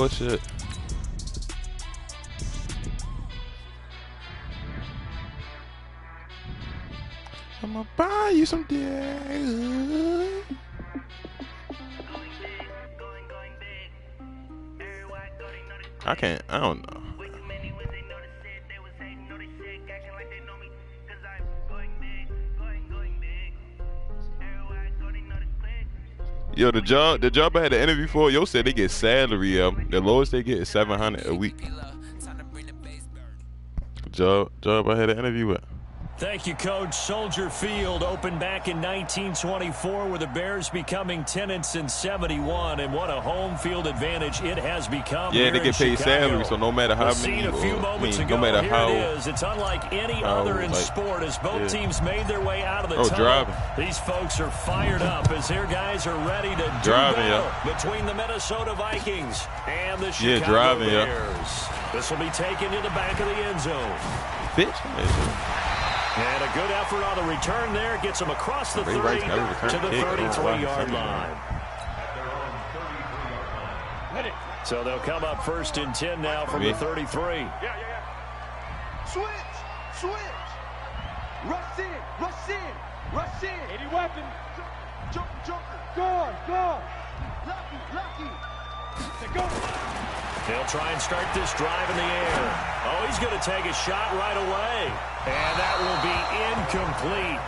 bullshit. I'ma buy you some dick. I don't know. Yo, the job I had an interview for, yo said they get salary. The lowest they get is $700 a week. Job I had an interview with. Thank you, Coach. Soldier Field opened back in 1924 with the Bears becoming tenants in 71, and what a home field advantage it has become. Yeah, they get paid salary, so no matter how many, no matter how it is. It's unlike any other in sport as both teams made their way out of the tunnel. Driving. These folks are fired up as their guys are ready to do battle between the Minnesota Vikings and the Chicago Bears. This will be taken to the back of the end zone. And a good effort on the return there. Gets him across the 30 to the 33-yard line. So they'll come up 1st and 10 now from the 33. Switch. Rush in. Any weapon. Jumper. Gone. Lucky. Go. They'll try and start this drive in the air. Oh, he's going to take a shot right away. And that will be incomplete.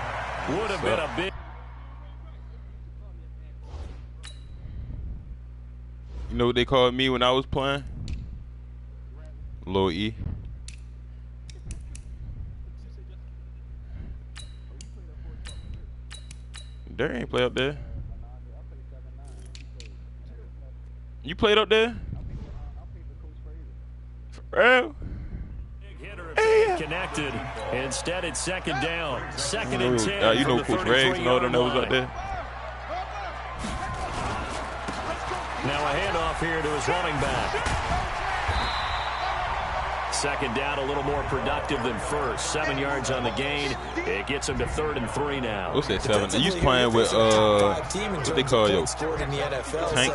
Would have been a big... You know what they called me when I was playing? Lil E. There ain't play up there. You played up there? For real? Connected. Instead, it's 2nd down. 2nd and 10. You know Coach Riggs and all them that was up there. Now a handoff here to his running back. 2nd down, a little more productive than first. 7 yards on the gain. It gets him to 3rd and 3 now. What's that 7? They used playing with what they call yo Tank.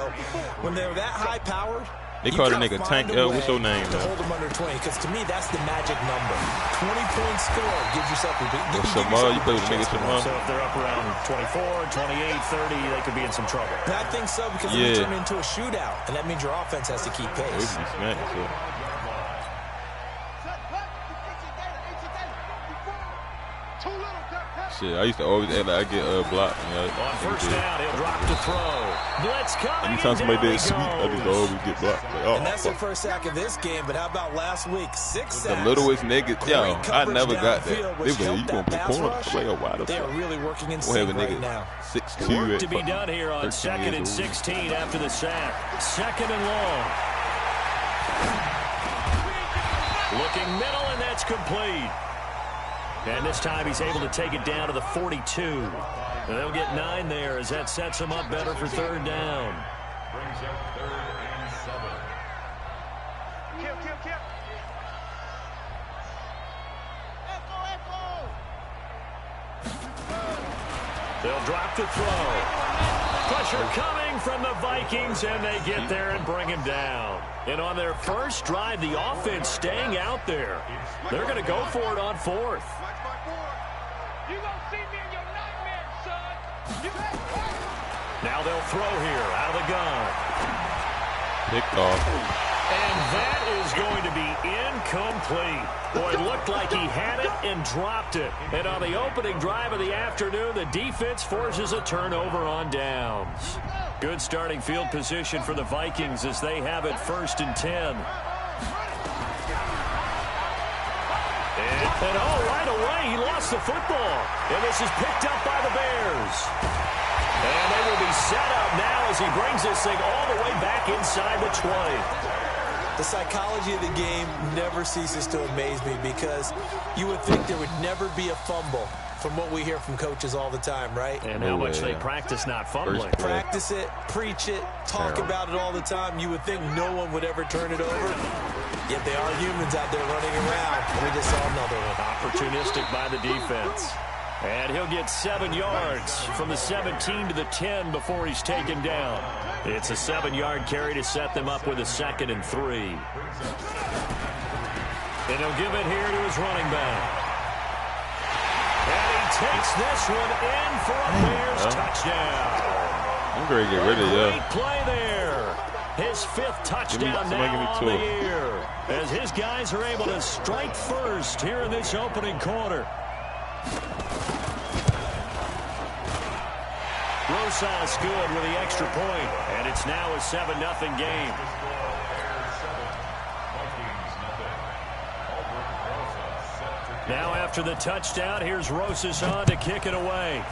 When they're that high powered. They call the nigga Tank. What's your name? To hold them under 20, because to me that's the magic number. 20-point score gives yourself a big. Shamar, you play with nigga Shamar. So if they're up around 24, 28, 30, they could be in some trouble. And I think so because they turn into a shootout, and that means your offense has to keep pace. Shit, I used to always act like I get blocked. On 1st down, he'll drop to throw. Blitz coming. Anytime somebody did sweep, I just always get blocked. Like, and that's the first sack of this game, but how about last week? 6 sacks. The littlest niggas, I never got that. They were like, you gonna play corner? I'm like, oh, why the fuck? They are really working in sync right now. 6'2". Work to be done here on 2nd and 16 after the sack. 2nd and long. Looking middle, and that's complete. And this time he's able to take it down to the 42. And they'll get 9 there as that sets him up better for 3rd down. Brings up 3rd and 7. Kill. Echo. They'll drop to throw. Pressure coming from the Vikings, and they get there and bring him down. And on their first drive, the offense staying out there. They're going to go for it on 4th. You gonna see me in your nightmare, son. Now they'll throw here out of the gun. Picked off. And that is going to be incomplete. Boy, it looked like he had it and dropped it. And on the opening drive of the afternoon, the defense forces a turnover on downs. Good starting field position for the Vikings as they have it 1st and 10. And right away, he lost the football. And this is picked up by the Bears. And they will be set up now as he brings this thing all the way back inside the 20. The psychology of the game never ceases to amaze me because you would think there would never be a fumble from what we hear from coaches all the time, right? And how much they practice not fumbling. Practice it, preach it, talk about it all the time. You would think no one would ever turn it over. Yet they are humans out there running around. We just saw another one. Opportunistic by the defense. And he'll get 7 yards from the 17 to the 10 before he's taken down. It's a 7-yard carry to set them up with a 2nd and 3. And he'll give it here to his running back. And he takes this one in for a Bears touchdown. I'm going to get rid of you. Great play there. His 5th touchdown now on the year. As his guys are able to strike first here in this opening quarter. Rosas good with the extra point, and it's now a 7-0 game. Now after the touchdown, here's Rosas on to kick it away.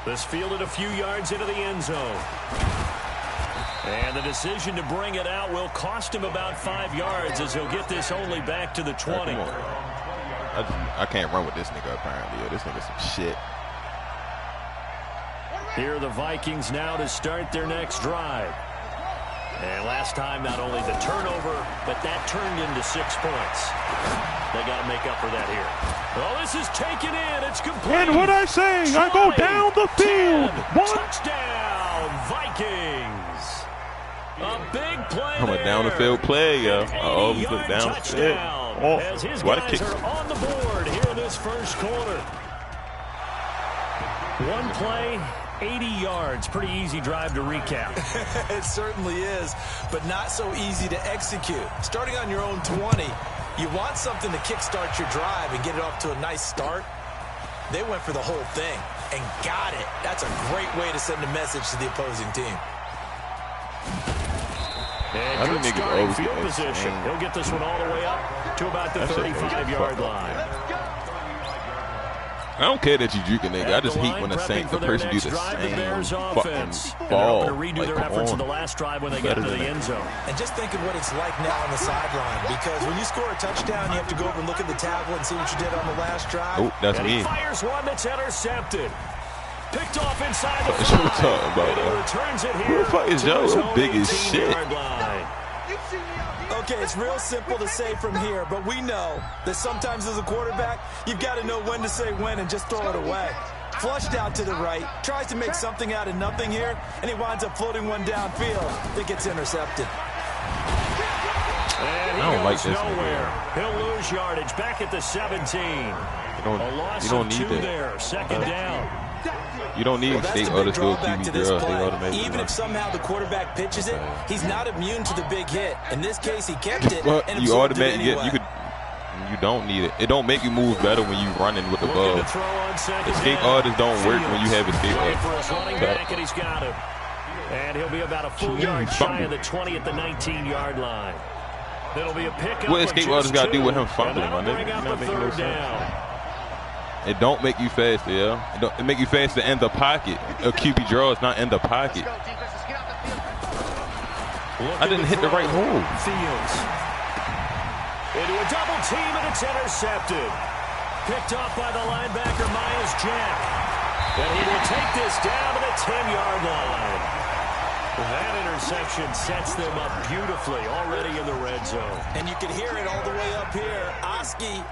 This fielded a few yards into the end zone. And the decision to bring it out will cost him about 5 yards as he'll get this only back to the 20. I can't run with this nigga apparently. This nigga's some shit. Here are the Vikings now to start their next drive. And last time, not only the turnover, but that turned into 6 points. They got to make up for that here. Oh, this is taken in. It's complete. And what I say, I go down the field. 10, touchdown, Vikings. A big play I'm a down the field play, yo. I always look down the field. Oh, as his guys are on the board here in this first quarter. One play, 80 yards. Pretty easy drive to recap. It certainly is, but not so easy to execute. Starting on your own 20, you want something to kickstart your drive and get it off to a nice start. They went for the whole thing and got it. That's a great way to send a message to the opposing team. And good starting field position. He'll get this one all the way up to about the 35-yard line. I don't care that you juke a nigga. I just hate when the person do the same fucking ball. To redo their efforts in the last drive when they get to the end zone. And just think of what it's like now on the sideline, because when you score a touchdown, you have to go over and look at the tablet and see what you did on the last drive. Oh, that's and me. He fires one that's intercepted. Picked off inside the 5. What you talking about? He returns it here. Who the fuck is Joe? Big as shit. Okay, it's real simple to say from here, but we know that sometimes as a quarterback, you've got to know when to say when and just throw it away. Flushed out to the right, tries to make something out of nothing here, and he winds up floating one downfield that gets intercepted. And he goes nowhere. He'll lose yardage back at the 17. A loss of 2 there, 2nd down. You don't need state others to go QB draw. Even if somehow the quarterback pitches it, he's not immune to the big hit. In this case, he kept it and you absorbed it anyway. You don't need it. It don't make you move better when you running with the ball. Escape artists don't work when you have escape artists. And he's got him. And he'll be about a full yard shy of the 20 at the 19-yard line. There'll be a pickup. What escape artists got to do with him fumbling, my nigga? It don't make you faster, yeah. It make you faster in the pocket. A QB draw is not in the pocket. I didn't hit the right hole. Fields into a double team, and it's intercepted. Picked off by the linebacker, Myles Jack. And he will take this down to the 10-yard line. That interception sets them up beautifully already in the red zone. And you can hear it all the way up here. Oski,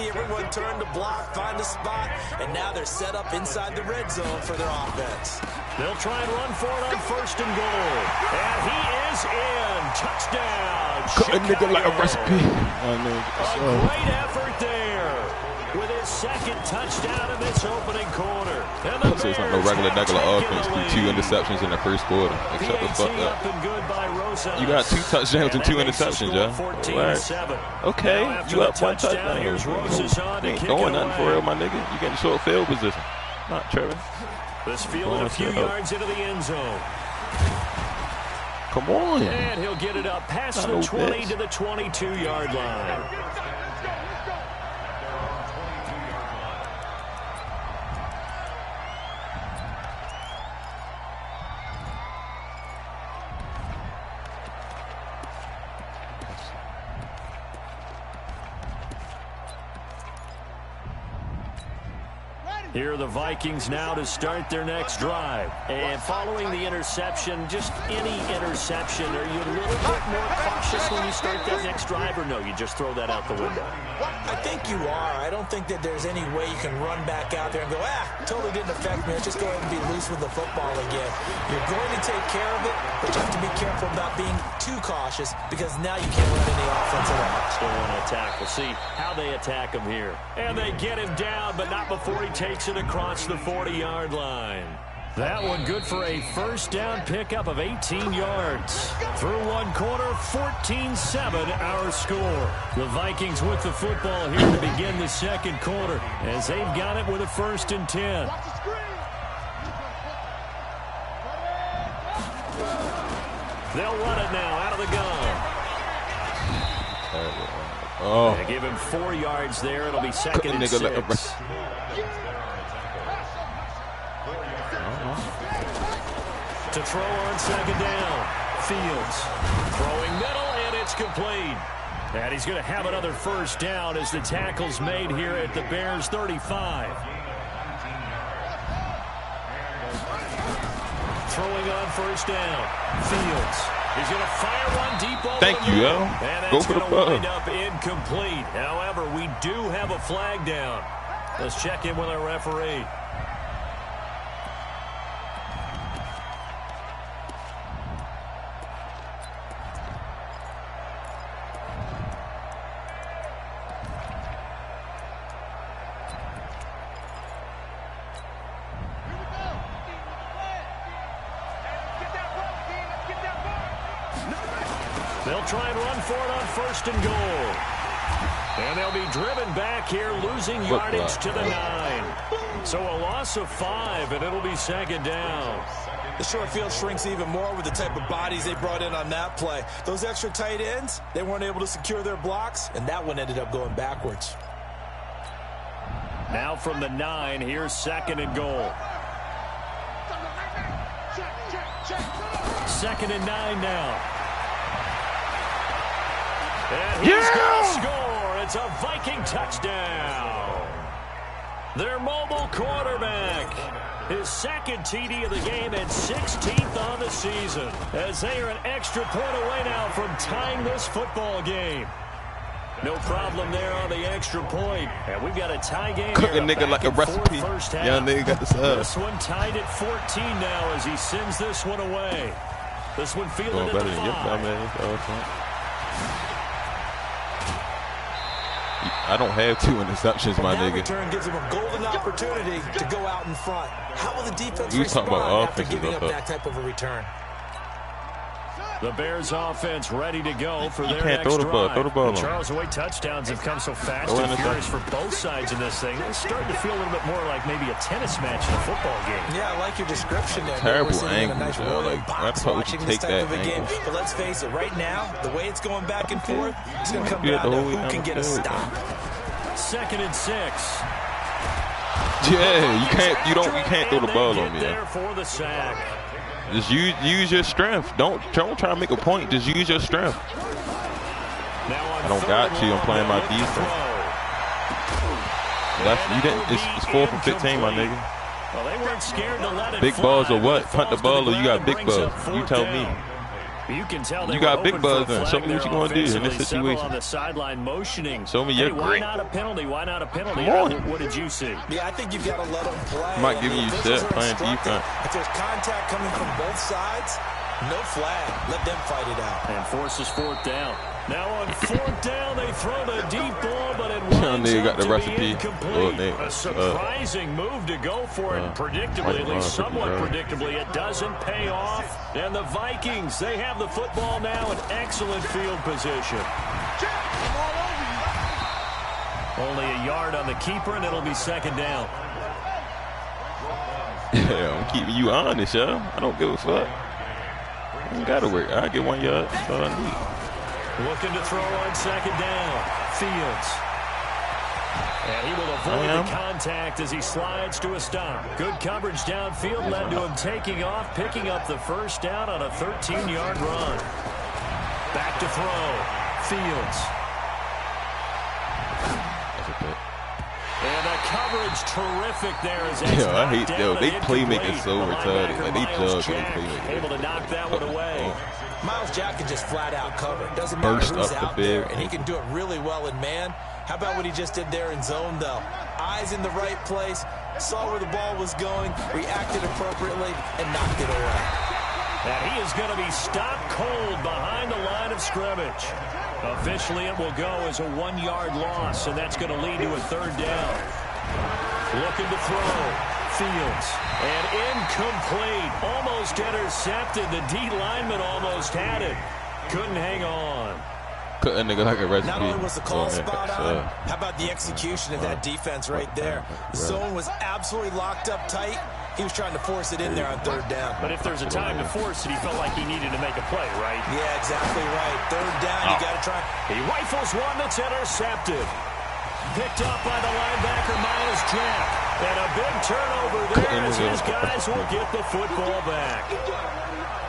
everyone turned to block, find a spot, and now they're set up inside the red zone for their offense. They'll try and run for it on 1st and goal. And he is in. Touchdown, Chicago. A nigga like a recipe. A great effort there with his 2nd touchdown in this opening quarter. So it's not no regular offense. 2 interceptions in the first quarter. Shut the fuck up. You got 2 touchdowns and 2 interceptions, y'all. Right. Okay, you up 1 touchdown. You ain't throwing nothing for real, my nigga. You getting short field position. Not Trevor. This field a few yards into the end zone. Come on. And he'll get it up past the 20 to the 22-yard line. Here are the Vikings now to start their next drive. And following the interception, just any interception, are you a little bit more cautious when you start that next drive, or no, you just throw that out the window? I think you are. I don't think that there's any way you can run back out there and go, totally didn't affect me. Let's just go ahead and be loose with the football again. You're going to take care of it, but you have to be careful about being too cautious because now you can't run any offense at all. Still want to attack. We'll see how they attack him here. And they get him down, but not before he takes it across the 40-yard line. That one good for a first down pickup of 18 yards. Through one quarter, 14-7 our score. The Vikings with the football here to begin the second quarter as they've got it with a 1st and 10. They'll run it now out of the gun. Oh. They give him 4 yards there. It'll be 2nd and 6. To throw on 2nd down. Fields throwing middle, and it's complete. And he's going to have another first down as the tackle's made here at the Bears 35. Throwing on 1st down. Fields. He's going to fire one deep over. Thank you, Al. And Go that's for the going to ball. wind up incomplete. However, we do have a flag down. Let's check in with our referee. They'll try and run for it on 1st and goal. And they'll be driven back here, losing yardage to the 9. So a loss of 5, and it'll be 2nd down. The short field shrinks even more with the type of bodies they brought in on that play. Those extra tight ends, they weren't able to secure their blocks, and that one ended up going backwards. Now from the 9, here's 2nd and goal. 2nd and 9 now. And he's going to score. It's a Viking touchdown. Their mobile quarterback. His 2nd TD of the game and 16th on the season. As they are an extra point away now from tying this football game. No problem there on the extra point. And we've got a tie game. Cook a nigga like a recipe. Young nigga got this up. This one tied at 14 now as he sends this one away. This one fielded at the 5. I don't have 2 interceptions, my nigga. Return gives him a golden opportunity to go out in front. How will the defense We talking respond about after giving offensive up that type of a return? The Bears offense ready to go for their can't next throw the ball. drive. Throw the ball on. Charles, the way touchdowns have come so fast Throw and in the furious for both sides in this thing, it's starting to feel a little bit more like maybe a tennis match in a football game. Yeah, I like your description there. Terrible We're sitting in a angle, nice yo. royal Like, box I thought we watching could this take type that of a game. angle. But let's face it, right now, the way it's going back and forth, it's going to come Yeah, down the to whole who can get a field. stop. 2nd and 6. Yeah, you can't throw the ball on me. There for the sack. Just use your strength. Don't try to make a point. Just use your strength. Now I don't got you. I'm playing my defense. You didn't. It's 4th and 15, my nigga. Well, they weren't scared to let it Big fly, balls or but what? it Punt the falls to ball or you got ground big and brings up balls? You 4th tell down. me. You can tell they You were got big hoping for a balls then. Show flag me what there you gonna do in this offensively. Several situation. on the sideline motioning. Show me your Hey, why grit. not a penalty? Why not a penalty? Come on. What did you see? Yeah, I think you've got to let them play. I'm not giving you Officials shit, are playing instructed. defense. If there's contact coming from both sides, no flag. Let them fight it out. And forces 4th down. Now on 4th down, they throw the deep ball, but it Young winds nigga up got the to be recipe. incomplete. Oh, nigga. A surprising move to go for it. Predictably, at least somewhat predictably, it doesn't pay off. And the Vikings, they have the football now in excellent field position. Only a yard on the keeper, and it'll be 2nd down. Yeah, I'm keeping you honest, yo. I don't give a fuck. I don't gotta work. I get 1 yard. That's all I need. Looking to throw on 2nd down. Fields. And he will avoid the contact as he slides to a stop. Good coverage downfield led to him taking off, picking up the first down on a 13-yard run. Back to throw. Fields. And a coverage terrific there. As I hate them. They playmaking so retarded. Like, they jug and playmaking. Able to knock that one away. Myles Jack can just flat out cover. Doesn't matter who's out there, and he can do it really well in man. How about what he just did there in zone, though? Eyes in the right place, saw where the ball was going, reacted appropriately, and knocked it away. And he is going to be stopped cold behind the line of scrimmage. Officially, it will go as a 1-yard loss, and that's going to lead to a 3rd down. Looking to throw. Fields. And incomplete. Almost intercepted. The D lineman almost had it. Couldn't hang on. Cut a nigga like a recipe. Not only was the call spot on, how about the execution of that defense right there? The zone was absolutely locked up tight. He was trying to force it in there on 3rd down. But if there's a time to force it, he felt like he needed to make a play, right? Yeah, exactly right. 3rd down, you got to try. He rifles one that's intercepted. Picked up by the linebacker, Myles Jack. And a big turnover there as his guys will get the football back.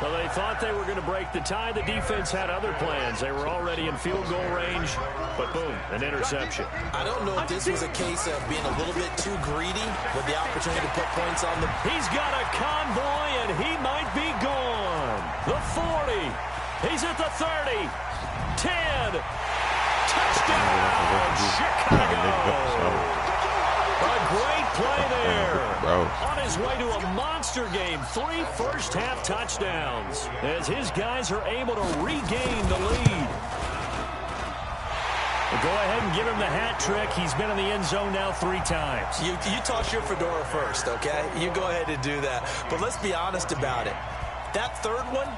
Well, they thought they were going to break the tie. The defense had other plans. They were already in field goal range, but boom, an interception. I don't know if this was a case of being a little bit too greedy with the opportunity to put points on the... He's got a convoy, and he might be gone. The 40. He's at the 30. 10. Touchdown, Chicago. A great play there. On his way to a monster game. 3 first-half touchdowns as his guys are able to regain the lead. Go ahead and give him the hat trick. He's been in the end zone now 3 times. You toss your fedora first, okay? You go ahead and do that. But let's be honest about it. That 3rd one,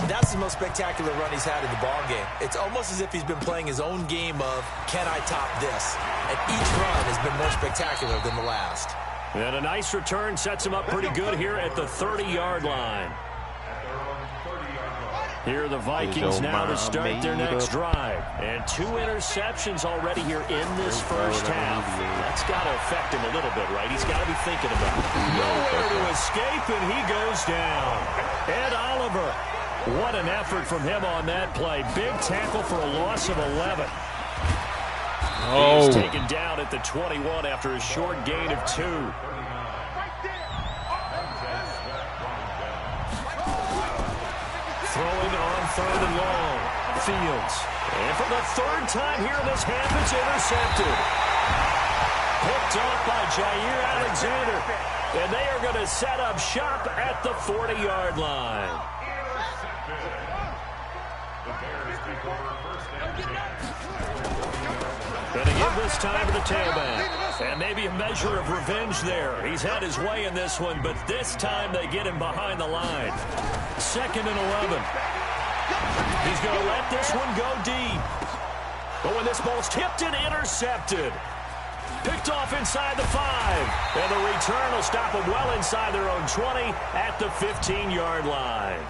that's the most spectacular run he's had in the ball game. It's almost as if he's been playing his own game of, can I top this? And each run has been more spectacular than the last. And a nice return sets him up pretty good here at the 30-yard line. Here are the Vikings now to start their next drive. And 2 interceptions already here in this first half. That's got to affect him a little bit, right? He's got to be thinking about it. Nowhere to escape, and he goes down. Ed Oliver. What an effort from him on that play. Big tackle for a loss of 11. He's taken down at the 21 after a short gain of 2. Throwing on 3rd and long. Fields. And for the 3rd time here in this half, it's intercepted. Picked off by Jair Alexander. And they are going to set up shop at the 40-yard line. Going to give this time to the tailback. And maybe a measure of revenge there. He's had his way in this one, but this time they get him behind the line. 2nd and 11. He's going to let this one go deep. But when this ball's tipped and intercepted. Picked off inside the 5. And the return will stop them well inside their own 20 at the 15-yard line.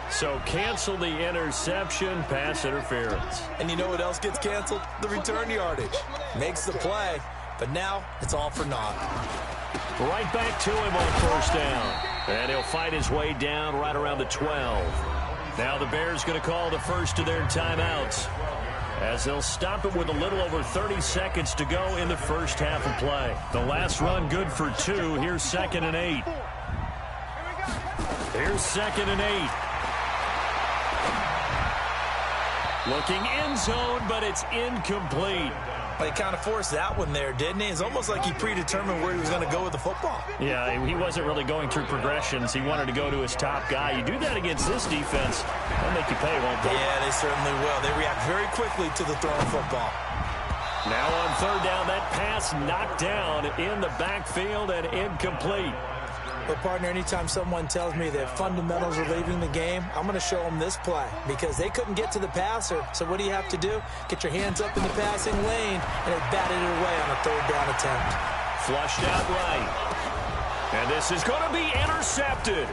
So cancel the interception, pass interference. And you know what else gets canceled? The return yardage. Makes the play, but now it's all for naught. Right back to him on 1st down. And he'll fight his way down right around the 12. Now the Bears going to call the first of their timeouts, as they'll stop it with a little over 30 seconds to go in the first half of play. The last run good for 2. Here's 2nd and 8. Here's 2nd and 8. Looking end zone, but it's incomplete. He kind of forced that one there, didn't he? It's almost like he predetermined where he was going to go with the football. Yeah, he wasn't really going through progressions. He wanted to go to his top guy. You do that against this defense, they'll make you pay, won't they? Yeah, they certainly will. They react very quickly to the thrown football. Now on 3rd down, that pass knocked down in the backfield and incomplete. But, partner, anytime someone tells me that fundamentals are leaving the game, I'm going to show them this play because they couldn't get to the passer. So what do you have to do? Get your hands up in the passing lane, and they batted it away on a 3rd down attempt. Flushed out right. And this is going to be intercepted.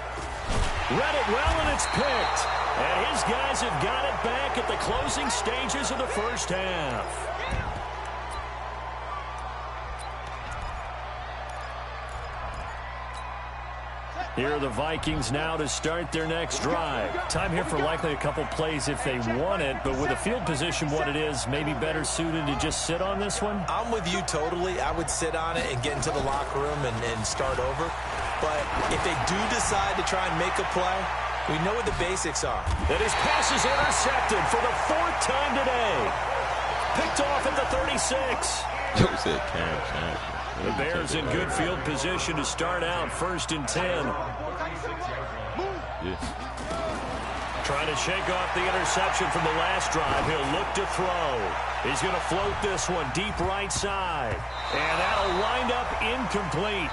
Read it well, and it's picked. And his guys have got it back at the closing stages of the first half. Here are the Vikings now to start their next drive. Time here for likely a couple plays if they want it, but with the field position what it is, maybe better suited to just sit on this one? I'm with you totally. I would sit on it and get into the locker room and start over. But if they do decide to try and make a play, we know what the basics are. And his pass is intercepted for the 4th time today. Picked off at the 36. The Bears in good field position to start out 1st and 10. Yeah. Trying to shake off the interception from the last drive. He'll look to throw. He's going to float this one deep right side. And that'll wind up incomplete.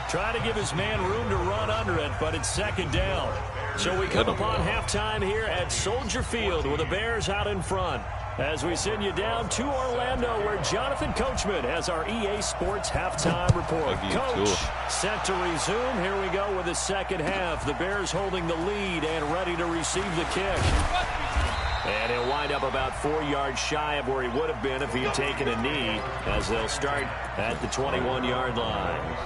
Trying to give his man room to run under it, but it's 2nd down. So we come upon halftime here at Soldier Field with the Bears out in front. As we send you down to Orlando, where Jonathan Coachman has our EA Sports halftime report. Coach, set to resume. Here we go with the second half. The Bears holding the lead and ready to receive the kick. And he'll wind up about 4 yards shy of where he would have been if he had taken a knee, as they'll start at the 21-yard line.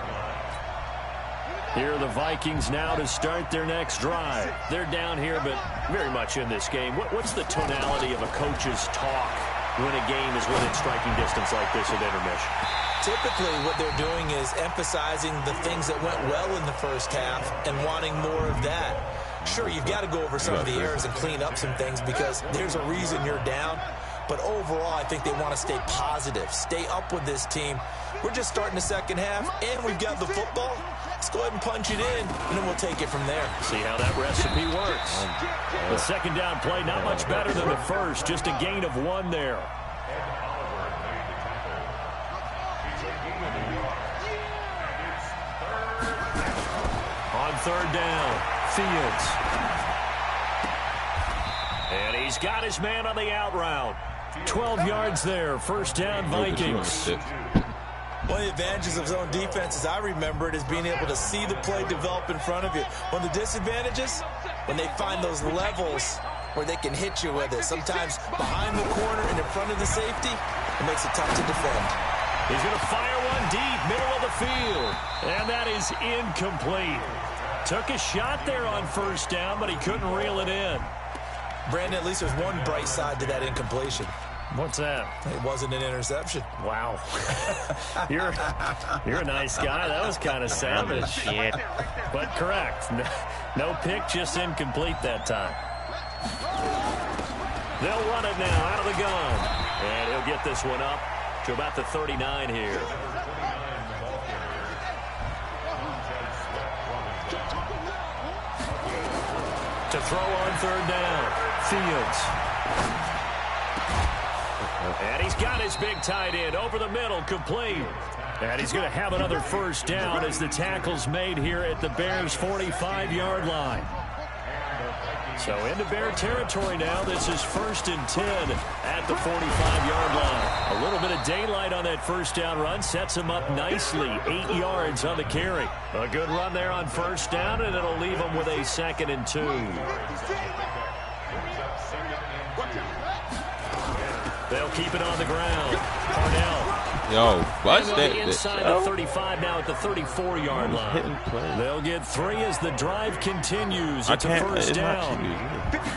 Here are the Vikings now to start their next drive. They're down here, but very much in this game. What's the tonality of a coach's talk when a game is within striking distance like this at intermission? Typically, what they're doing is emphasizing the things that went well in the first half and wanting more of that. Sure, you've got to go over some of the errors and clean up some things because there's a reason you're down. But overall, I think they want to stay positive, stay up with this team. We're just starting the second half, and we've got the football. Let's go ahead and punch it in, and then we'll take it from there. See how that recipe works. The second down play, not much better than the first, just a gain of 1 there. On 3rd down, Fields. And he's got his man on the out route. 12 yards there, 1st down Vikings. One of the advantages of zone defense, as I remember it, is being able to see the play develop in front of you. One of the disadvantages, when they find those levels where they can hit you with it. Sometimes behind the corner and in front of the safety, it makes it tough to defend. He's going to fire one deep, middle of the field. And that is incomplete. Took a shot there on 1st down, but he couldn't reel it in. Brandon, at least there's one bright side to that incompletion. What's that? It wasn't an interception. Wow. You're a nice guy. That was kind of savage. Shit. But correct. No pick, just incomplete that time. They'll run it now out of the gun. And he'll get this one up to about the 39 here. To throw on 3rd down. Fields. And he's got his big tight end over the middle, complete. And he's going to have another 1st down as the tackle's made here at the Bears' 45-yard line. So into Bear territory now. This is 1st and 10 at the 45-yard line. A little bit of daylight on that 1st down run sets him up nicely. 8 yards on the carry. A good run there on 1st down, and it'll leave him with a 2nd and 2. They'll keep it on the ground. Parnell. Yo, watch that. Inside the 35 now at the 34-yard line. They'll get 3 as the drive continues. It's a 1st down.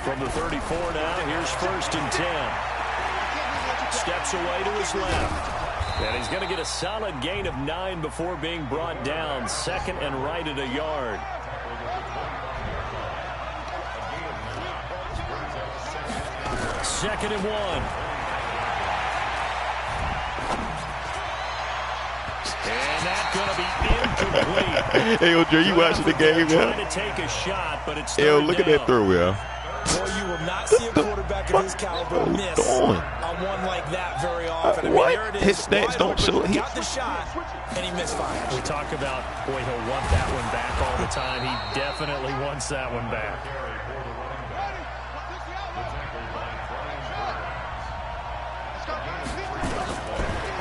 From the 34 now, here's 1st and 10. Steps away to his left. And he's going to get a solid gain of 9 before being brought down. 2nd and right at a yard. Second and 1. And that's going to be incomplete. Hey, yo, Dre, you watching the game, man? Trying to take a shot, but it's Yo, look at that throw, yeah. Boy, you will not see a quarterback of his caliber miss on one like that very often. I mean, there it is. His stats don't show. He got the shot, and he misfired. We talk about, boy, he'll want that one back all the time. He definitely wants that one back.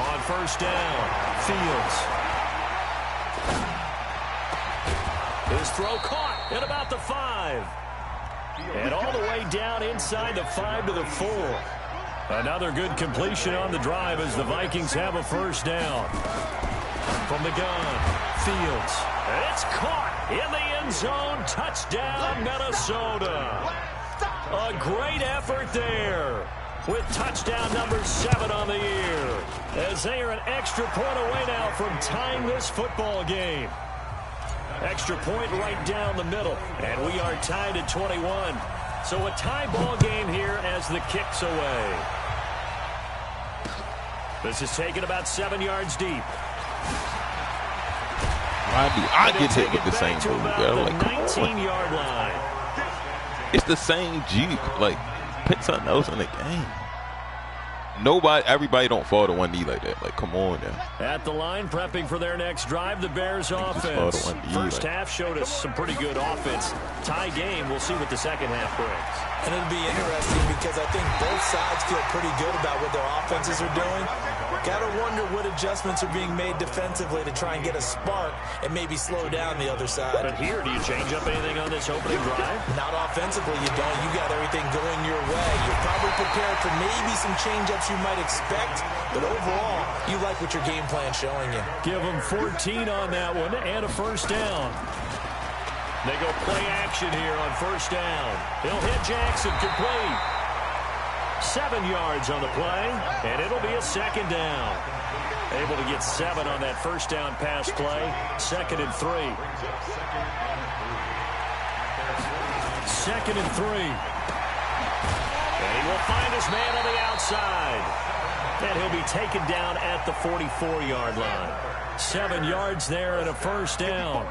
On 1st down, Fields. His throw caught at about the 5. And all the way down inside the 5 to the 4. Another good completion on the drive as the Vikings have a 1st down. From the gun, Fields. And it's caught in the end zone. Touchdown, Minnesota. A great effort there with touchdown number 7 on the year, as they are an extra point away now from tying this football game. Extra point right down the middle, and we are tied at 21. So a tie ball game here as the kick's away. This is taken about 7 yards deep. Why do I get hit with the same move? Like, come on. 19-yard line. It's the same Jeep. Like, pick something else in the game. Everybody don't fall to one knee like that. Like, come on now. At the line, prepping for their next drive, the Bears offense. First half showed us some pretty good offense. Tie game, we'll see what the second half brings. And it'll be interesting because I think both sides feel pretty good about what their offenses are doing. Got to wonder what adjustments are being made defensively to try and get a spark and maybe slow down the other side. But here, do you change up anything on this opening drive? Not offensively, you don't. You got everything going your way. You're probably prepared for maybe some change-ups you might expect, but overall, you like what your game plan's showing you. Give them 14 on that one and a first down. They go play action here on first down. He'll hit Jackson, complete. 7 yards on the play, and it'll be a second down. Able to get 7 on that first down pass play. 2nd and 3. 2nd and 3. And he will find his man on the outside. And he'll be taken down at the 44-yard line. 7 yards there and a first down.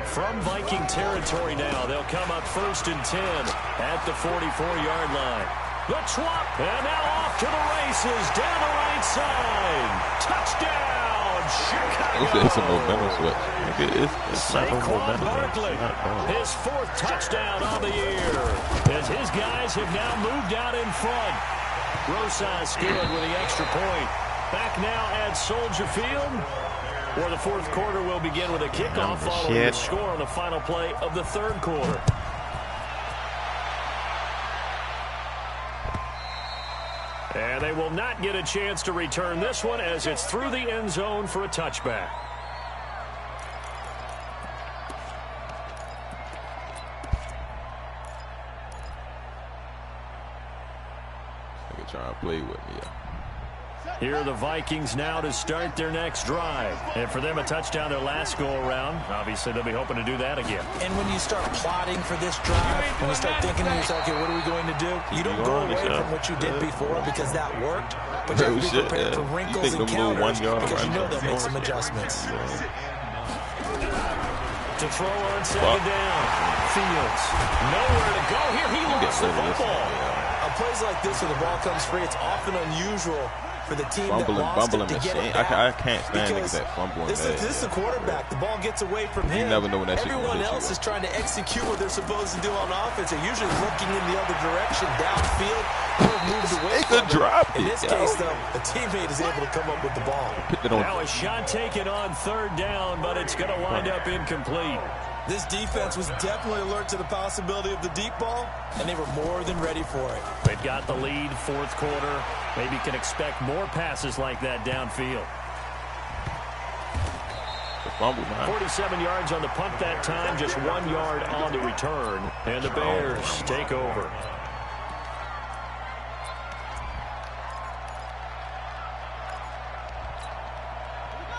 From Viking territory now, they'll come up 1st and 10 at the 44-yard line. The twop, and now off to the races, down the right side. Touchdown, Chicago. It's a momentum switch. It's not a momentum. Barkley, his 4th touchdown on the year, as his guys have now moved out in front. Rosas good with the extra point. Back now at Soldier Field, where the 4th quarter will begin with a kickoff following the score on the final play of the 3rd quarter. And they will not get a chance to return this one as it's through the end zone for a touchback. They can try and play with me. Here are the Vikings now to start their next drive. And for them, a touchdown their last go-around. Obviously, they'll be hoping to do that again. And when you start plotting for this drive, when you start thinking to yourself, okay, what are we going to do? You don't go away from what you did before because that worked. But you have to be prepared for wrinkles and counters because you know they'll make some adjustments. To throw on 2nd down. Fields. Nowhere to go here. He lost the football. Plays like this where the ball comes free, it's often unusual for the team that lost it to get it back. I can't stand niggas that fumbling. This is the quarterback. The ball gets away from him. You never know when that shit Everyone else is trying to execute what they're supposed to do on offense. They're usually looking in the other direction, downfield. Moved away from it. In this case, though, a teammate is able to come up with the ball. Now a shot taken on 3rd down, but it's going to wind up incomplete. This defense was definitely alert to the possibility of the deep ball, and they were more than ready for it. They've got the lead, 4th quarter. Maybe can expect more passes like that downfield. 47 yards on the punt that time, just 1 yard on the return. And the Bears take over.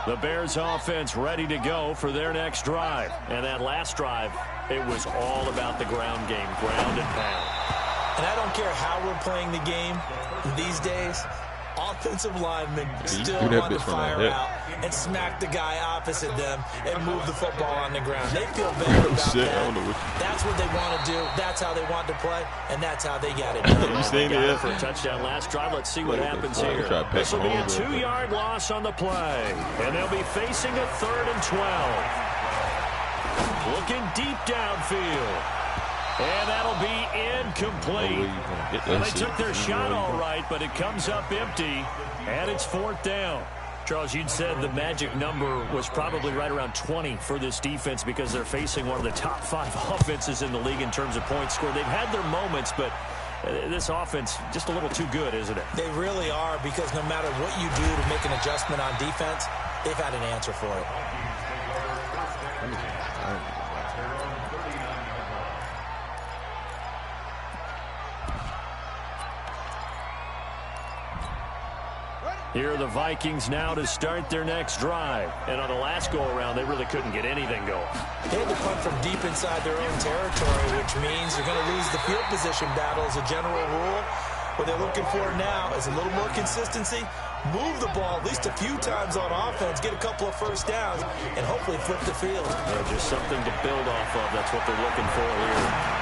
The Bears offense ready to go for their next drive. And that last drive, it was all about the ground game, ground and pound. And I don't care how we're playing the game these days, offensive linemen still want to fire out and smack the guy opposite them and move the football on the ground. They feel better about that. That's what they want to do. That's how they want to play, and that's how they got it done. You seen it for a touchdown last drive. Let's see what happens here. This will be a 2-yard loss on the play, and they'll be facing a 3rd and 12. Looking deep downfield. And that'll be incomplete. Well, they took their shot all right, but it comes up empty, and it's 4th down. Charles, you'd said the magic number was probably right around 20 for this defense because they're facing one of the top 5 offenses in the league in terms of points scored. They've had their moments, but this offense just a little too good, isn't it? They really are, because no matter what you do to make an adjustment on defense, they've had an answer for it. Here are the Vikings now to start their next drive. And on the last go-around, they really couldn't get anything going. They had to punt from deep inside their own territory, which means you're going to lose the field position battle as a general rule. What they're looking for now is a little more consistency, move the ball at least a few times on offense, get a couple of first downs, and hopefully flip the field. Yeah, just something to build off of. That's what they're looking for here.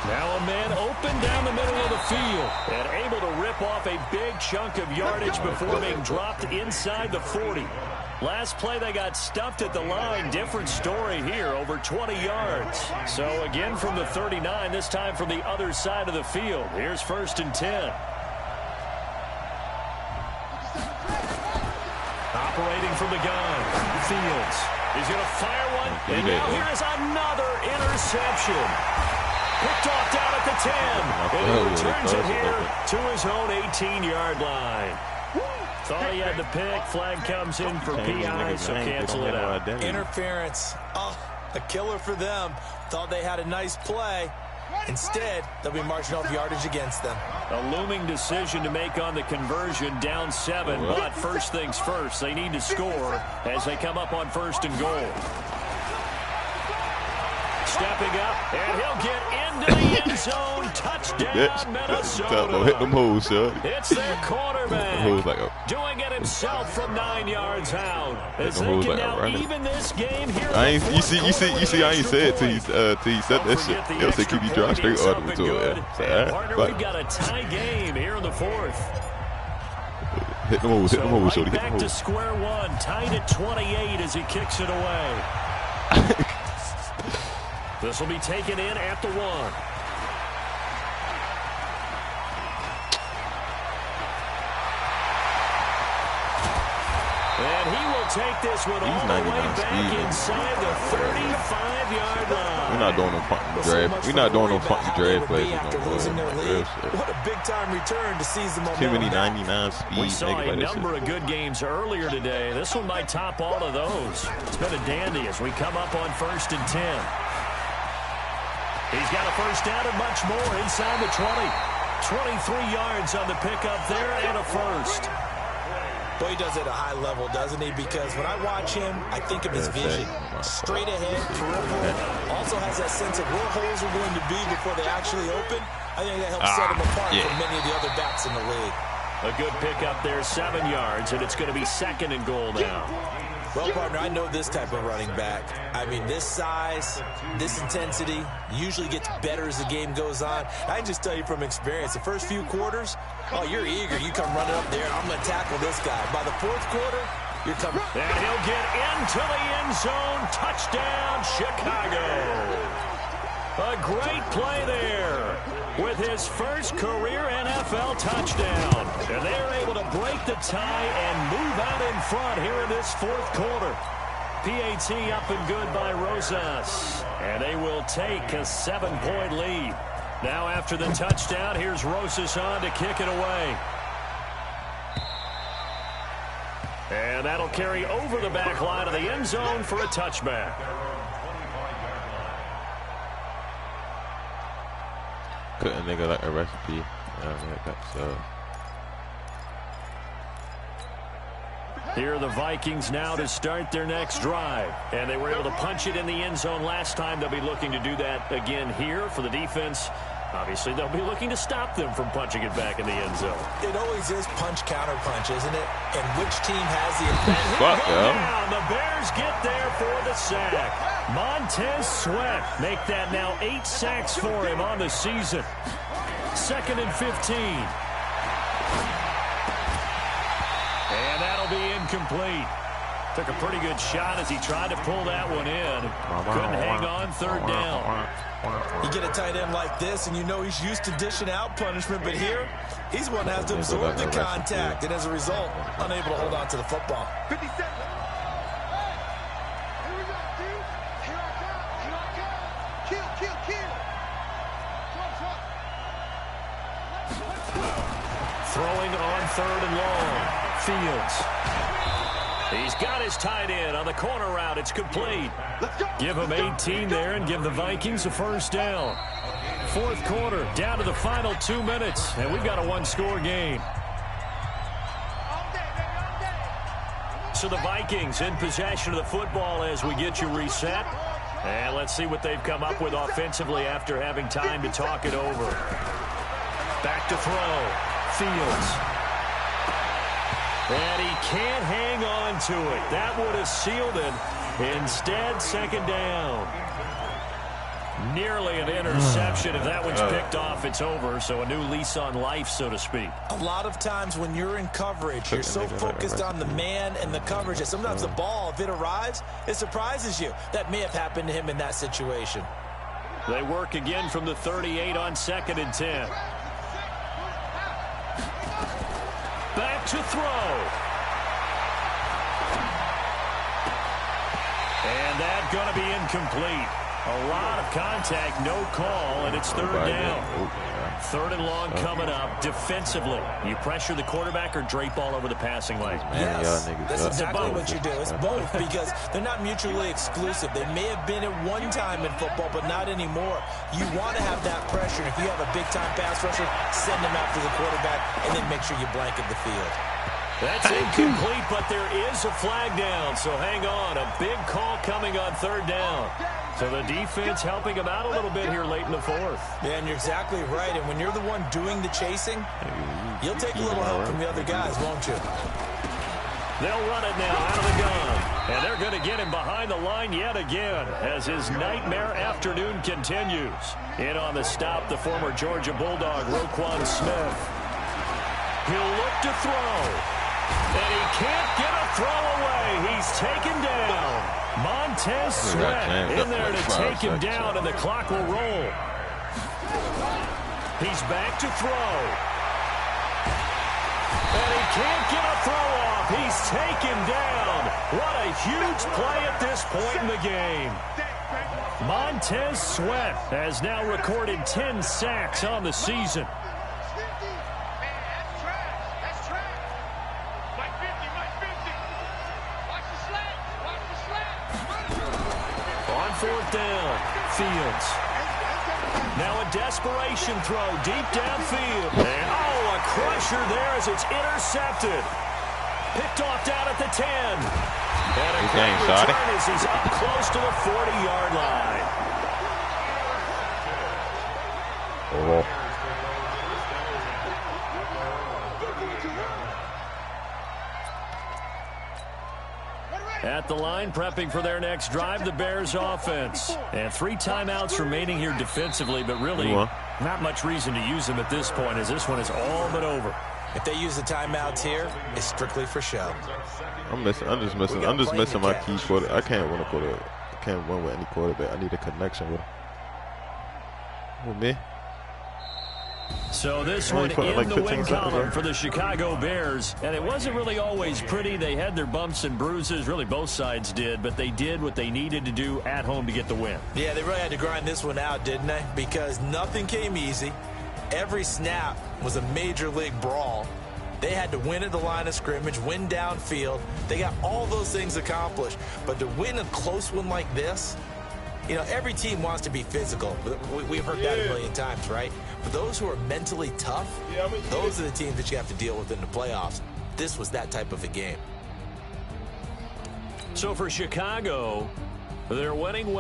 Now a man open down the middle of the field and able to rip off a big chunk of yardage before being dropped inside the 40. Last play they got stuffed at the line. Different story here, over 20 yards. So again from the 39, this time from the other side of the field. Here's 1st and 10. Operating from the gun, Fields. He's going to fire one, and now here is another interception. Picked off down at the 10. And he returns it here to his own 18-yard line. Thought he had the pick. Flag comes in for PI, so cancel it out. Interference. Oh, a killer for them. Thought they had a nice play. Instead, they'll be marching off yardage against them. A looming decision to make on the conversion, down 7. But first things first, they need to score as they come up on 1st and goal. Stepping up, and he'll get into the end zone. Touchdown, Minnesota. Hit them holes, son. It's their quarterback doing it himself from 9 yards out. As they can now even this game here. You see, I ain't said till he said that shit. He'll say, keep you drive straight audible to it. Partner, we've got a tie game here in the 4th. Hit them holes, Shorty. Back to square one, tied at 28 as he kicks it away. This will be taken in at the 1. And he will take this one all the way back inside the 35-yard line. We're not doing no punting draft. We're not doing no punting draft plays. What a big-time return to seize the momentum. Too many 99 speed. We saw a number of good games earlier today. This one might top all of those. It's been a dandy as we come up on 1st and 10. He's got a first down and much more inside the 20. 23 yards on the pickup there and a first. Boy, he does it at a high level, doesn't he? Because when I watch him, I think of his vision. Straight ahead, peripheral. Also has that sense of where holes are going to be before they actually open. I think that helps set him apart from many of the other backs in the league. A good pickup there, 7 yards, and it's going to be 2nd and goal now. Well, partner, I know this type of running back. I mean, this size, this intensity usually gets better as the game goes on. I can just tell you from experience, the first few quarters, oh, you're eager. You come running up there, I'm going to tackle this guy. By the 4th quarter, you're coming. And he'll get into the end zone. Touchdown, Chicago. A great play there with his first career NFL touchdown. And they are able to break the tie and move out in front here in this 4th quarter. PAT up and good by Rosas. And they will take a 7-point lead. Now after the touchdown, here's Rosas on to kick it away. And that'll carry over the back line of the end zone for a touchback. Cut a nigga like a recipe. Here are the Vikings now to start their next drive. And they were able to punch it in the end zone last time. They'll be looking to do that again here for the defense. Obviously, they'll be looking to stop them from punching it back in the end zone. It always is punch-counter-punch, isn't it? And which team has the advantage? The Bears get there for the sack. Montez Sweat make that now 8 sacks for him on the season. 2nd and 15. And that'll be incomplete. Took a pretty good shot as he tried to pull that one in. Couldn't hang on 3rd down. You get a tight end like this, and you know he's used to dishing out punishment, but here, he's one that has to absorb the contact, and as a result, unable to hold on to the football. 57. Here we go, dude. Here I come. Kill. Throwing on 3rd and long. Fields. He's got his tight end on the corner route. It's complete. Give him 18 there and give the Vikings a first down. 4th quarter, down to the final 2 minutes, and we've got a 1-score game. So the Vikings in possession of the football as we get you reset. And let's see what they've come up with offensively after having time to talk it over. Back to throw. Fields. And he can't hang on to it. That would have sealed it. Instead, second down. Nearly an interception. If that one's picked off, it's over. So a new lease on life, so to speak. A lot of times when you're in coverage, you're so focused on the man and the coverage that sometimes the ball, if it arrives, it surprises you. That may have happened to him in that situation. They work again from the 38 on 2nd and 10. Back to throw. And that's going to be incomplete. A lot of contact, no call, and it's third down. Third and long coming up. Defensively, you pressure the quarterback or drape all over the passing lane? Yes, that's exactly what you do. It's both because they're not mutually exclusive. They may have been at one time in football, but not anymore. You want to have that pressure. If you have a big-time pass rusher, send them after the quarterback, and then make sure you blanket the field. That's incomplete, but there is a flag down, so hang on. A big call coming on third down. So the defense helping him out a little bit here late in the fourth. Yeah, and you're exactly right. And when you're the one doing the chasing, you'll take a little help from the other guys, won't you? They'll run it now out of the gun. And they're going to get him behind the line yet again as his nightmare afternoon continues. In on the stop, the former Georgia Bulldog, Roquan Smith. He'll look to throw. And he can't get a throw away. He's taken down. Montez Sweat in there to take him down, and the clock will roll. He's back to throw. And he can't get a throw off. He's taken down. What a huge play at this point in the game. Montez Sweat has now recorded 10 sacks on the season. Fourth down, Fields. Now a desperation throw deep downfield. And oh, a crusher there as it's intercepted. Picked off down at the 10. And a great return as he's up close to the 40-yard line. Oh. At the line, prepping for their next drive, the Bears offense. And 3 timeouts remaining here defensively, but really not much reason to use them at this point as this one is all but over. If they use the timeouts here, it's strictly for show. I'm just missing my key quarter. I can't win a quarter. I can't win with any quarterback. I need a connection with him. With me. So this one in the win column for the Chicago Bears. And it wasn't really always pretty. They had their bumps and bruises. Really, both sides did. But they did what they needed to do at home to get the win. Yeah, they really had to grind this one out, didn't they? Because nothing came easy. Every snap was a major league brawl. They had to win at the line of scrimmage, win downfield. They got all those things accomplished. But to win a close one like this, you know, every team wants to be physical. We've heard that a million times, right? But those who are mentally tough, those are the teams that you have to deal with in the playoffs. This was that type of a game. So for Chicago, they're winning.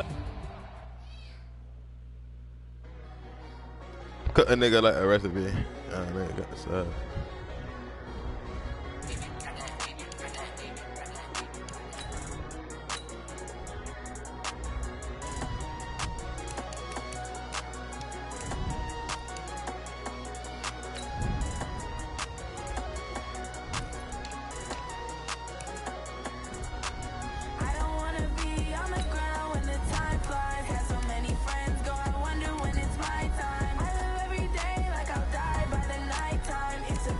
Cut a nigga like a recipe. Nigga got the stuff. It's a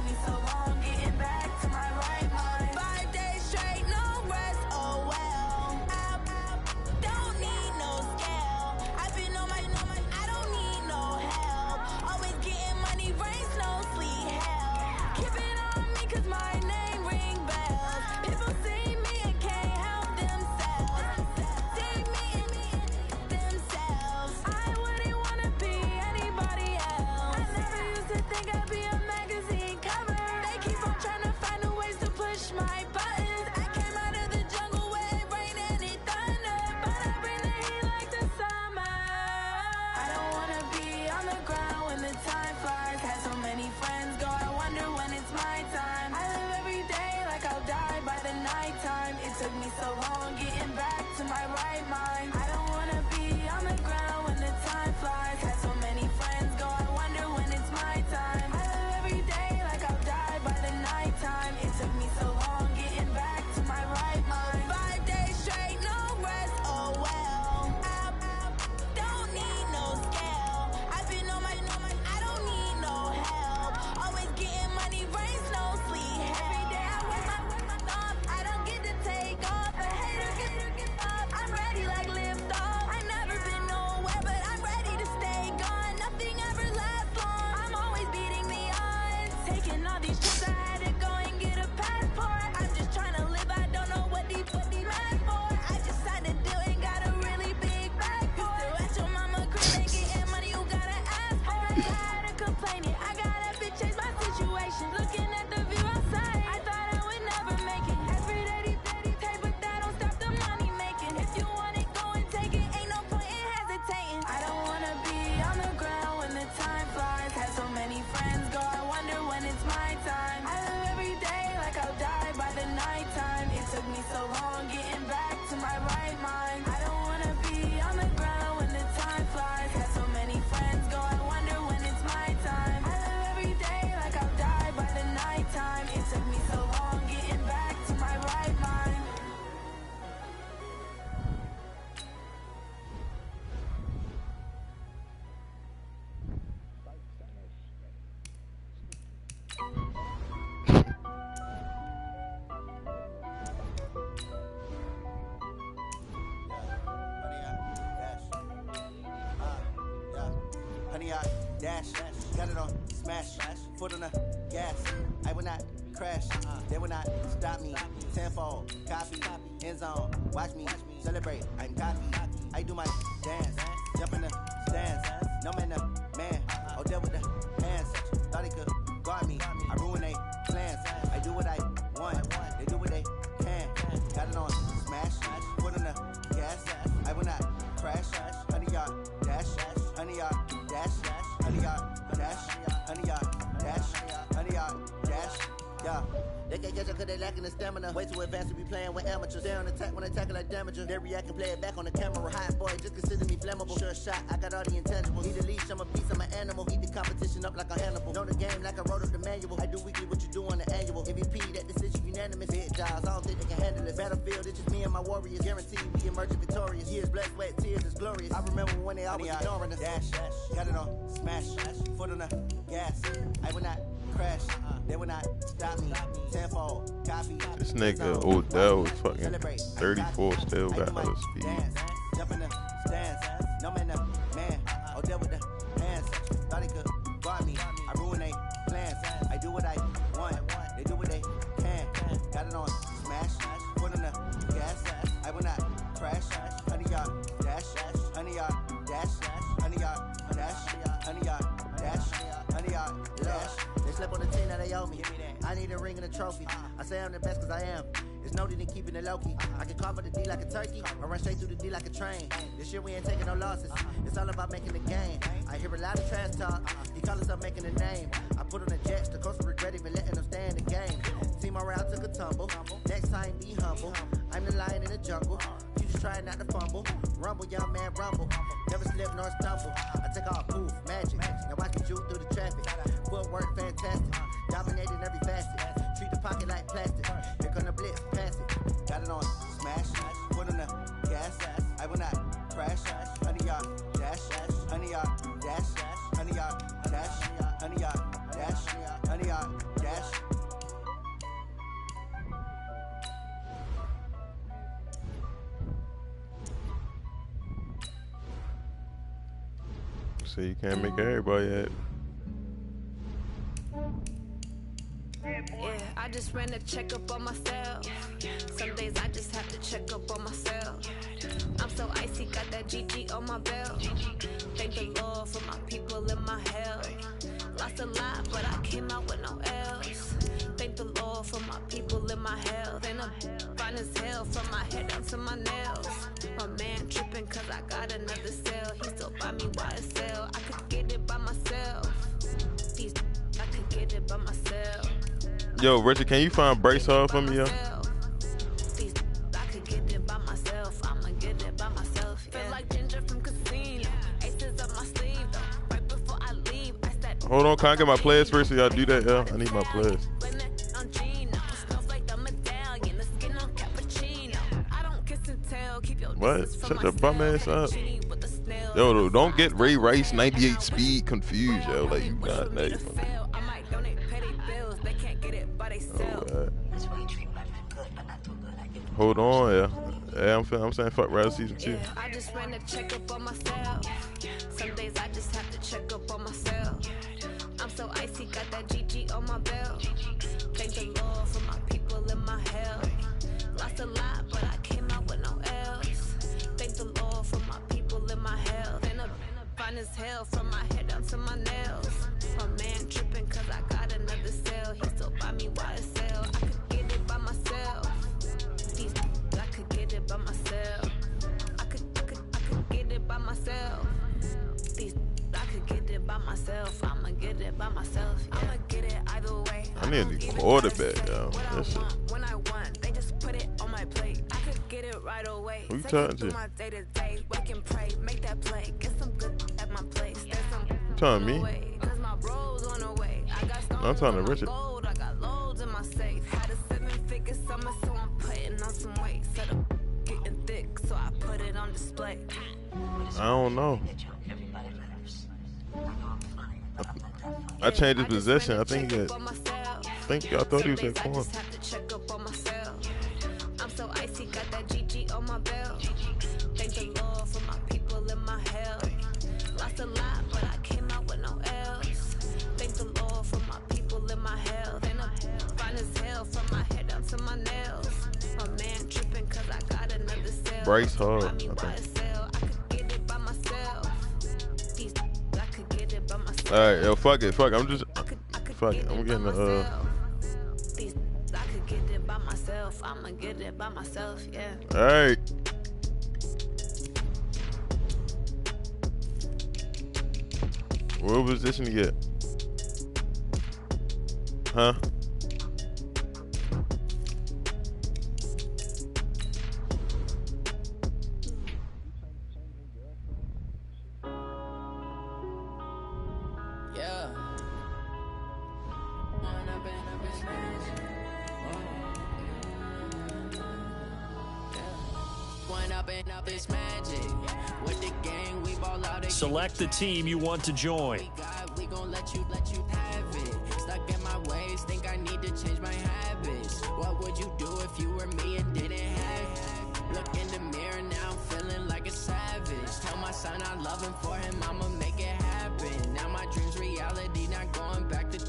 tired of complaining. I gotta change my situation. Looking at the view outside, I thought I would never make it. Every day, take, but that don't stop the money making. If you want it, go and take it. Ain't no point in hesitating. I don't wanna be on the ground when the time flies. Had so many friends go, I wonder when it's my time. I live every day like I'll die by the nighttime. It took me so long getting back to my right mind. I don't wanna be on the ground when the time flies. Had so many friends go, I wonder when it's my time. I live every day like I'll die by the nighttime. It took me so long getting back to my right mind. Honey, I dash, got it on smash, foot on the gas. I will not crash, they will not stop me. Tenfold, copy, end zone, watch me celebrate. I'm cocky, I do my dance, jump in the stands. No man, the man, oh there with the hands. Thought he could guard me, I ruin they plans. I do what I want, they do what they can. Got it on smash, foot on the gas. I will not crash, honey, y'all dash, honey, y'all dash, honey, y'all dash, honey, y'all dash, honey, y'all dash, yeah. They can't catch up cause they lacking the stamina. Way too advanced to be playing with amateurs. They on attack when they tackle like damager. They react and play it back on the camera. Hot boy, just consider me flammable. Sure shot, I got all the intangibles. Need a leash, I'm a beast, I'm an animal. Eat the competition up like a Hannibal. Know the game like I wrote up the manual. I do weekly what you do on the annual. MVP, that decision unanimous. Hit jobs, I don't think they can handle it. Battlefield, it's just me and my warriors. Guaranteed we emerging victorious. Years, blood, sweat, tears, it's glorious. I remember when they always ignoring us. Dash, got it on smash, foot on the gas. I will not crash, they will not stop me. Tenfold, copy. This nigga Odell is fucking 34, still got hella speed. Jump in the stands, no man, the man. Odell with the hands, thought he could guard me. I ruin they plans. I do what I want, they do what they can. Got it on smash, foot on the gas. I will not crash, honey, y'all dash, honey, y'all dash, honey, y'all dash, honey, y'all dash, honey, y'all dash. They slept on the team that they owe me. I need a ring and a trophy. I say I'm the best cause I am. It's no need in keeping it low-key. I can cover the D like a turkey or run straight through the D like a train. This year we ain't taking no losses. It's all about making the game. I hear a lot of trash talk. He call himself making a name. I put on the Jets. The coach regret even letting them stay in the game. Team morale took a tumble. Next time be humble. I'm the lion in the jungle. You just try not to fumble. Rumble, young man, rumble. Never slip nor stumble. I take off, poof, magic. Now watch me juke through the traffic. Footwork fantastic. Dominating every facet. Treat the pocket like plastic. Here come the blitz, pass it. Got it on smash. Foot on the gas. I will not crash. Honey, y'all dash. Honey, y'all dash. Honey, y'all dash. Honey, y'all dash. Honey, y'all dash. So you can't make everybody happy. Yeah, I just ran a checkup on myself. Some days I just have to check up on myself. I'm so icy, got that GG on my belt. Thank the Lord for my people in my health. Lost a lot, but I came out with no else. Thank the Lord for my people in my health. And I'm fine as hell from my head down to my nails. My man tripping cause I got another cell. He still buy me YSL. I could get it by myself. I could get it by myself. Yo, Richard, can you find Bryce Hall for me, yo? I could get it by myself. I'ma get it by myself. Feel like Ginger from Casino. Aces up my sleeve though. Right before I leave, I said, Hold on, can I get my players first so y'all do that, yo? I need my players. What? Shut your bum ass up. Yo, don't get Ray Rice 98 speed confused, yo. Like, you got that. Hold on, yeah. Yeah, I'm saying fuck Rise Season 2. Yeah, I just ran a checkup on myself. Some days I just have to check up on myself. I'm so icy, got that GG on my belt. Thank the Lord for my people in my health. Lost a lot, but I came out with no else. Thank the Lord for my people in my health. And I'm fine as hell from my head down to my nails. get it by myself. I'ma get it either way. I need a new quarterback, yo. That shit. When I want, they just put it on my plate. I could get it right away. Who you Take talking it through to? my day to day. Wake and pray, make that play. Get some good at my place. There's some Telling me? cause my bros on the way. I got stones I'm talking to on my Richard. gold. I got loads in my safe. Had a 7-figure summer, so I'm putting on some weight. Set up getting thick, so I put it on display. I don't know. I changed his position. I think I thought he was at corner. I'm so icy, got that GG on my belt. Thank the Lord for my people in my hell. Lost a lot, but I came out with no L's. Thank the Lord for my people in my hell. Then I'm fine as hell from my head down to my nails. My man tripping cause I got another cell. Bryce Hall, I think. I could get it by myself. I could get it by myself. All right, yo, fuck it. I'm just, I could fuck get it. I'm it getting by the, myself. I could get it by myself. I'ma get it by myself, yeah. all right. What position you get? Huh? Yeah. Select the team you want to join. We gon' let you have it. Stuck in my ways, think I need to change my habits. What would you do if you were me and didn't have it? Look in the mirror now, I'm feeling like a savage. Tell my son I love him, for him I'ma make it happen. Now my dreams reality, not going back to.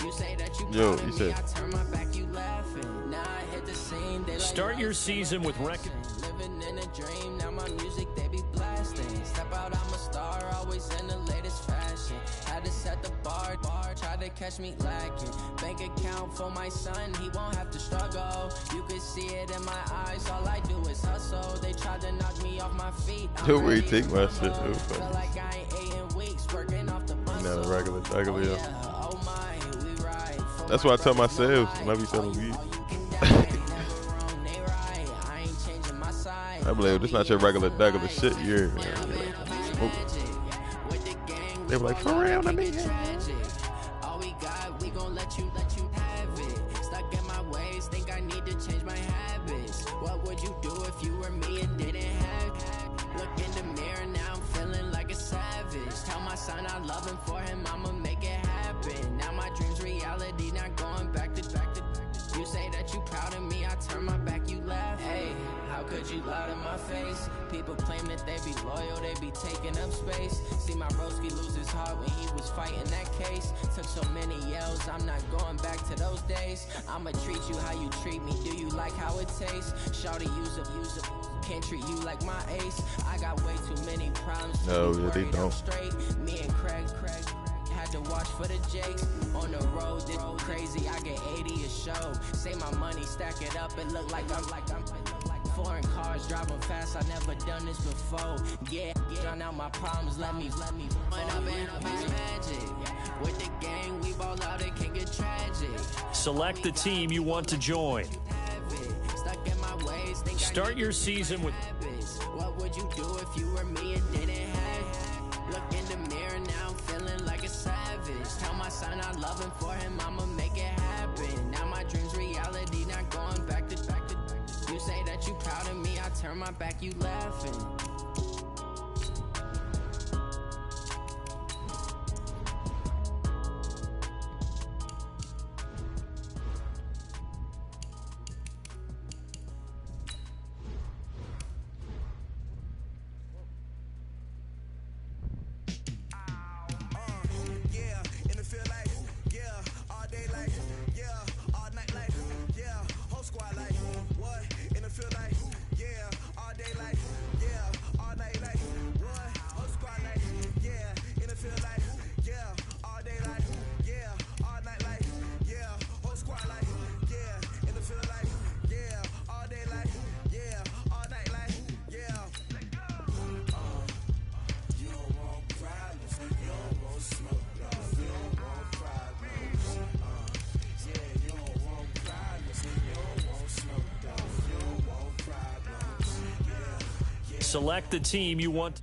You say that you Yo, proud you of said- me, I turn my back, you laughing. Now I hit the scene, they like Start your nothing. season with record. Living in a dream, now my music they be blasting. Step out, I'm a star, always in the latest fashion. Had to set the bar, try to catch me lacking. Bank account for my son, he won't have to struggle. You could see it in my eyes, all I do is hustle. They tried to knock me off my feet. I'm Yo, where you ready take to my rumble. shit, yo, fuck. Feel like I ain't ate in weeks, working off the Not a muscle. regular, Oh yo. yeah, oh my, we ride. For That's my what I tell brothers, no myself lie. when I be selling weed. All you can die, never wrong, they right. I ain't changing my side. I believe this not your regular shit. You're. They were like, for real, let me. All we got, we gon' let you have it. Stuck in my ways, think I need to change my habits. What would you do if you were me and didn't have it? Look in the mirror now, I'm feeling like a savage. Tell my son I love him, for him I'ma make it happen. Now my dreams reality, not going back to. You say that you proud of me, I turn my back, you laugh. Hey, how could you lie to my face? People claim that they be loyal, they be taking up space. See my broski lose his heart when he was fighting that case. Took so many yells, I'm not going back to those days. I'ma treat you how you treat me, do you like how it tastes? Shawty, use up, can't treat you like my ace. I got way too many problems. No, yeah, they Worried I'm don't. straight. Me and Craig had to watch for the Jakes. On the road, this crazy, I get 80 a show. Say my money, stack it up, it look like I'm foreign cars driving fast, I never done this before. Yeah, drown out my problems, let me run up and up is magic. With the gang, we ball out, it can get tragic. Select the team you want to join. Stuck in my ways, think I Start need your to season with habits. What would you do if you were me and didn't have it? Look in the mirror now, I'm feeling like a savage. Tell my son I love him, for him I'ma make it happen. Now my dreams reality, not going back to. You say that you proud of me, I turn my back, you laughing. select the team you want.